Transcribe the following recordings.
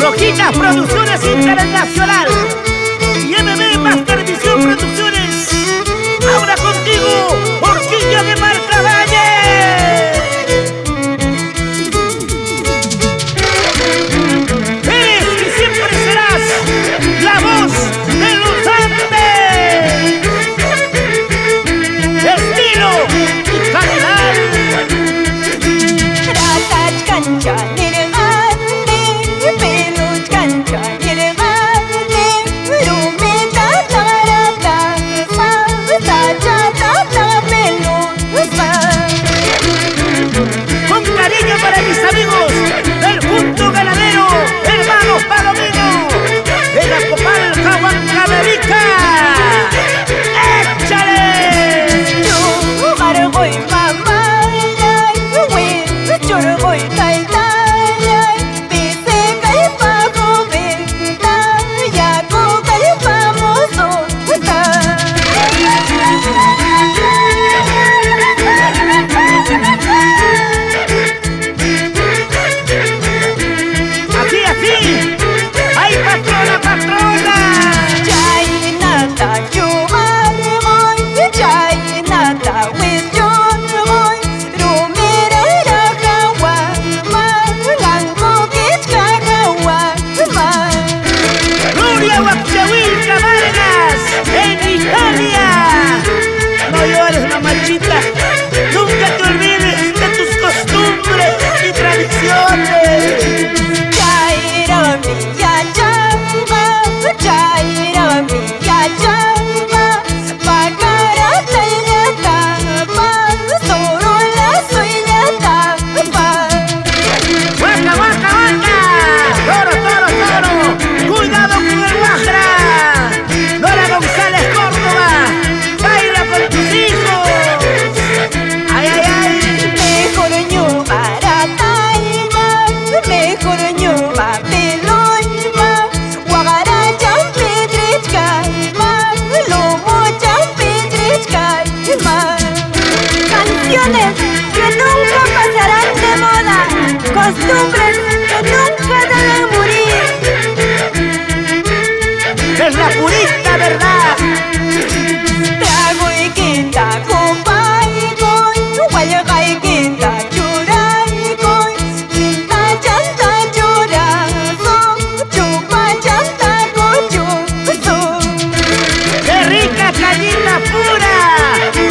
Rojita Producciones Internacional y MB Master Visión Producciones. Ahora contigo, Horquilla de Marca Valle. Eres y siempre serás la voz de los Andes. Estilo y calidad. Ratas cancha, para mis amigos del punto ganadero, hermanos Palomino, de la Copalca Huancavelica. ¡Échale! yo voy mamá, yo voy taitaya, dice que el pago venta, ya coca el famoso nunca te olvides de tus costumbres y tradiciones. Chaira mía chamba, chaira mía chamba, pacarata y la tapa, solo la sueña tapa. ¡Guaca, guaca, guaca! ¡Toro, toro, toro! ¡Cuidado con el guajra! Dora González Córdoba, baila con tus hijos. Canciones que nunca pasarán de moda, costumbres que nunca deben morir. Es la purita verdad. Trago y quinta, copa y coy, huelga y quinta, chura y coy, quinta chanta churazo, chupa chanta cochuzo. ¡Qué rica cañita pura!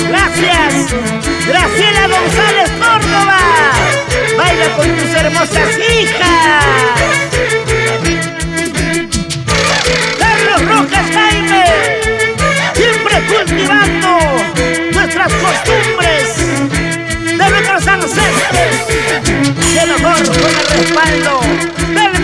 ¡Gracias! Graciela González Córdoba, baila con tus hermosas hijas. Carlos Rojas Jaime, siempre cultivando nuestras costumbres de nuestros ancestros, de mejor con el respaldo de